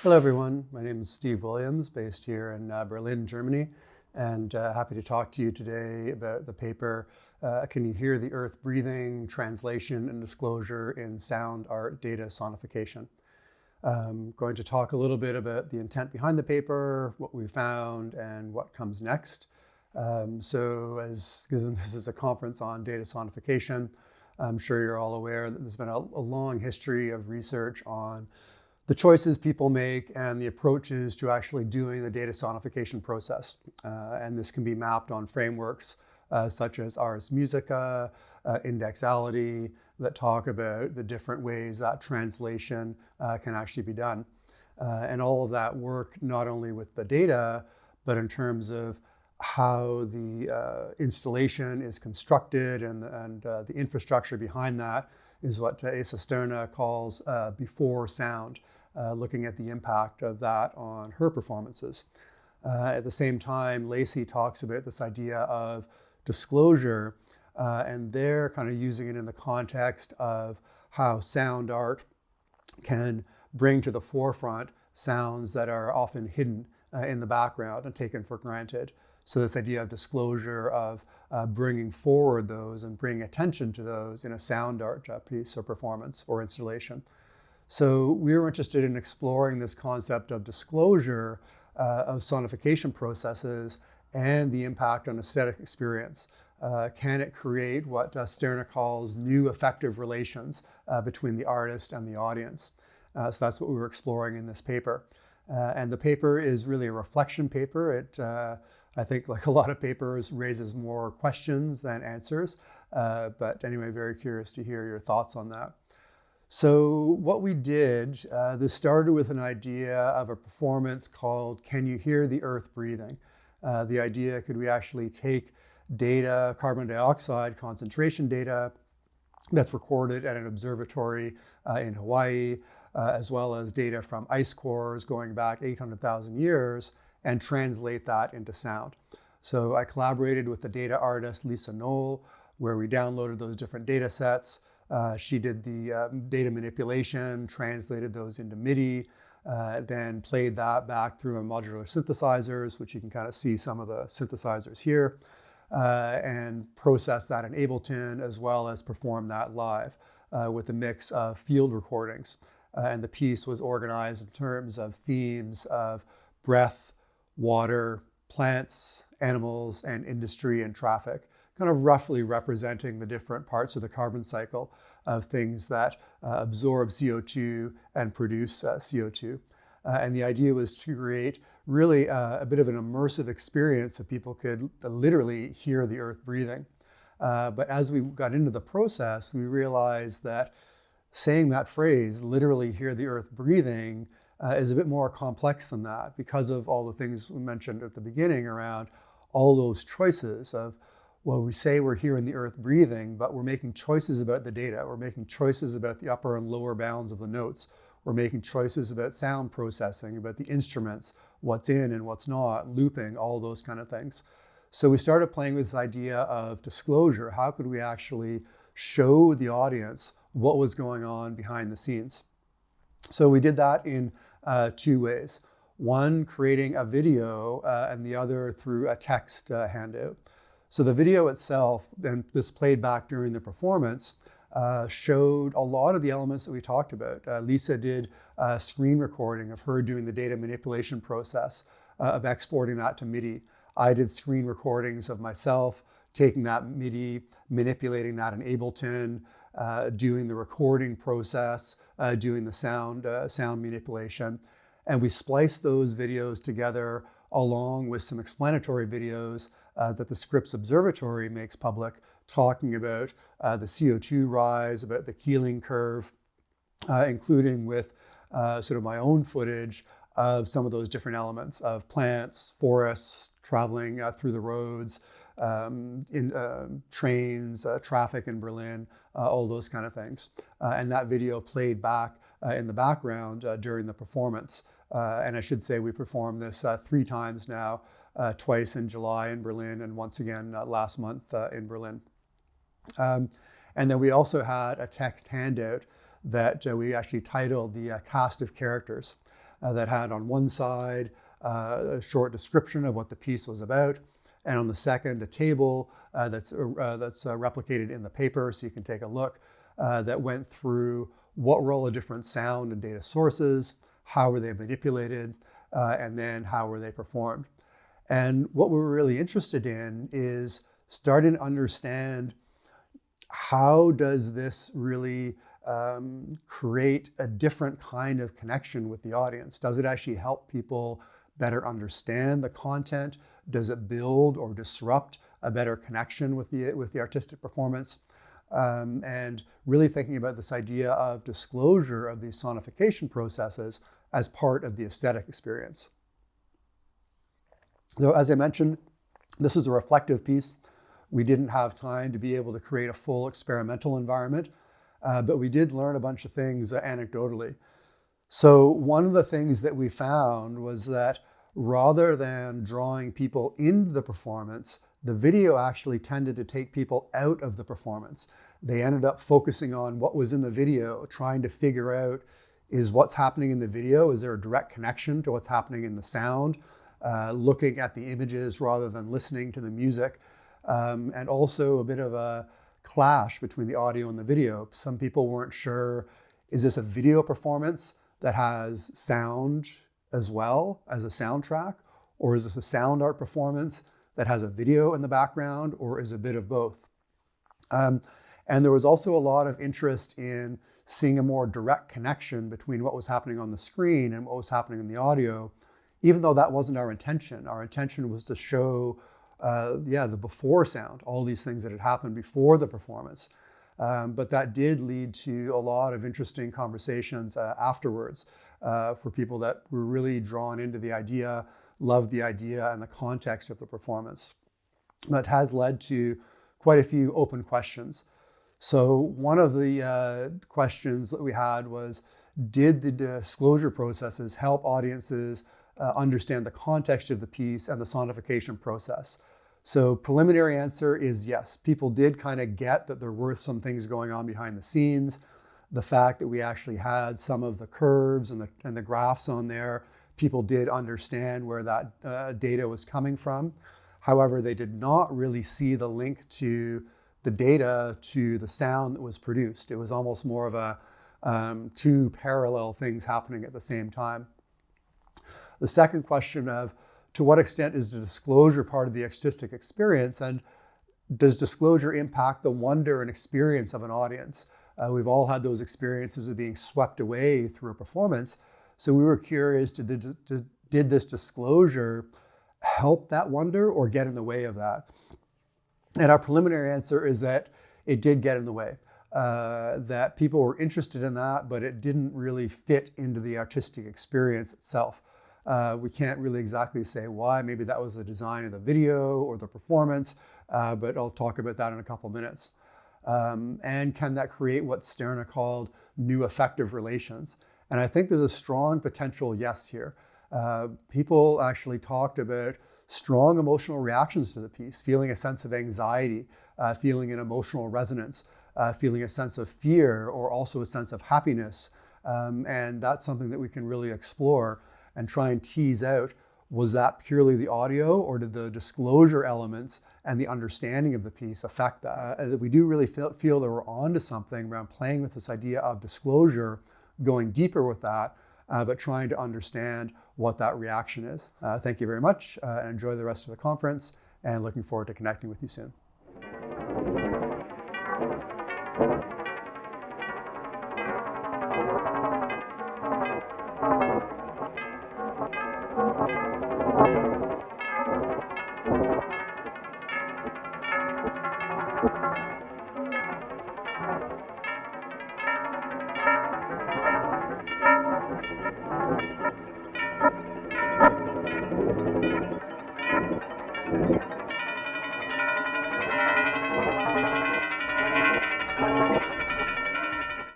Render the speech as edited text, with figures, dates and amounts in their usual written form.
Hello, everyone. My name is Steve Williams, based here in Berlin, Germany, and happy to talk to you today about the paper, Can You Hear the Earth Breathing? Translation and Disclosure in Sound Art Data Sonification. I'm going to talk a little bit about the intent behind the paper, what we found, and what comes next. As this is a conference on data sonification, I'm sure you're all aware that there's been a long history of research on the choices people make and the approaches to actually doing the data sonification process. And this can be mapped on frameworks such as Ars Musica, Indexality, that talk about the different ways that translation can actually be done. And all of that work, not only with the data, but in terms of how the installation is constructed and the infrastructure behind that is what Asa Sterna calls before sound, looking at the impact of that on her performances. At the same time, Lacey talks about this idea of disclosure, and they're kind of using it in the context of how sound art can bring to the forefront sounds that are often hidden in the background and taken for granted. So this idea of disclosure, of bringing forward those and bringing attention to those in a sound art piece or performance or installation. So we were interested in exploring this concept of disclosure of sonification processes and the impact on aesthetic experience. Can it create what Sterna calls new affective relations between the artist and the audience? So that's what we were exploring in this paper. And the paper is really a reflection paper. It, I think, like a lot of papers, raises more questions than answers. But anyway, very curious to hear your thoughts on that. So what we did, this started with an idea of a performance called Can You Hear the Earth Breathing? The idea, could we actually take data, carbon dioxide concentration data that's recorded at an observatory in Hawaii, as well as data from ice cores going back 800,000 years, and translate that into sound. So I collaborated with the data artist Lisa Knoll, where we downloaded those different data sets. She did the data manipulation, translated those into MIDI, then played that back through a modular synthesizers, which you can kind of see some of the synthesizers here, and processed that in Ableton, as well as perform that live with a mix of field recordings. And the piece was organized in terms of themes of breath, water, plants, animals, and industry and traffic, kind of roughly representing the different parts of the carbon cycle of things that absorb CO2 and produce CO2. And the idea was to create really a bit of an immersive experience so people could literally hear the earth breathing. But as we got into the process, we realized that saying that phrase, literally hear the earth breathing, is a bit more complex than that because of all the things we mentioned at the beginning around all those choices of, well, we say we're hearing the earth breathing, but we're making choices about the data. We're making choices about the upper and lower bounds of the notes. We're making choices about sound processing, about the instruments, what's in and what's not, looping, all those kind of things. So we started playing with this idea of disclosure. How could we actually show the audience what was going on behind the scenes? So we did that in two ways. One, creating a video, and the other through a text handout. So the video itself, and this played back during the performance, showed a lot of the elements that we talked about. Lisa did a screen recording of her doing the data manipulation process of exporting that to MIDI. I did screen recordings of myself taking that MIDI, manipulating that in Ableton, doing the recording process, doing the sound manipulation. And we spliced those videos together along with some explanatory videos that the Scripps Observatory makes public, talking about the CO2 rise, about the Keeling curve, including with sort of my own footage of some of those different elements of plants, forests, traveling through the roads, in trains, traffic in Berlin, all those kind of things. And that video played back in the background during the performance. And I should say we performed this 3 times now, twice in July in Berlin and once again last month in Berlin. And then we also had a text handout that we actually titled the cast of characters. that had on one side a short description of what the piece was about, and on the second, a table that's replicated in the paper, so you can take a look, that went through what were all the different sound and data sources, how were they manipulated, and then how were they performed. And what we were really interested in is starting to understand, how does this really create a different kind of connection with the audience? Does it actually help people better understand the content? Does it build or disrupt a better connection with the artistic performance? And really thinking about this idea of disclosure of these sonification processes as part of the aesthetic experience. So as I mentioned, this is a reflective piece. We didn't have time to be able to create a full experimental environment, but we did learn a bunch of things anecdotally. So one of the things that we found was that rather than drawing people into the performance, the video actually tended to take people out of the performance. They ended up focusing on what was in the video, trying to figure out, is what's happening in the video, is there a direct connection to what's happening in the sound? Looking at the images rather than listening to the music. And also a bit of a clash between the audio and the video. Some people weren't sure, is this a video performance that has sound as well as a soundtrack? Or is this a sound art performance that has a video in the background, or is a bit of both? And there was also a lot of interest in seeing a more direct connection between what was happening on the screen and what was happening in the audio, even though that wasn't our intention. Our intention was to show the before sound, all these things that had happened before the performance. But that did lead to a lot of interesting conversations afterwards for people that were really drawn into the idea, loved the idea and the context of the performance. That has led to quite a few open questions. So one of the questions that we had was, did the disclosure processes help audiences understand the context of the piece and the sonification process? So preliminary answer is yes. People did kind of get that there were some things going on behind the scenes. The fact that we actually had some of the curves and the graphs on there, people did understand where that data was coming from. However, they did not really see the link to the data to the sound that was produced. It was almost more of a two parallel things happening at the same time. The second question of, to what extent is the disclosure part of the artistic experience, and does disclosure impact the wonder and experience of an audience? We've all had those experiences of being swept away through a performance. So we were curious, did this disclosure help that wonder or get in the way of that? And our preliminary answer is that it did get in the way. That people were interested in that, but it didn't really fit into the artistic experience itself. We can't really exactly say why. Maybe that was the design of the video or the performance, but I'll talk about that in a couple minutes. And can that create what Sterna called new affective relations? And I think there's a strong potential yes here. People actually talked about strong emotional reactions to the piece, feeling a sense of anxiety, feeling an emotional resonance, feeling a sense of fear, or also a sense of happiness. And that's something that we can really explore and try and tease out, was that purely the audio, or did the disclosure elements and the understanding of the piece affect that? That we do really feel that we're onto something around playing with this idea of disclosure, going deeper with that, but trying to understand what that reaction is. Thank you very much, and enjoy the rest of the conference, and looking forward to connecting with you soon.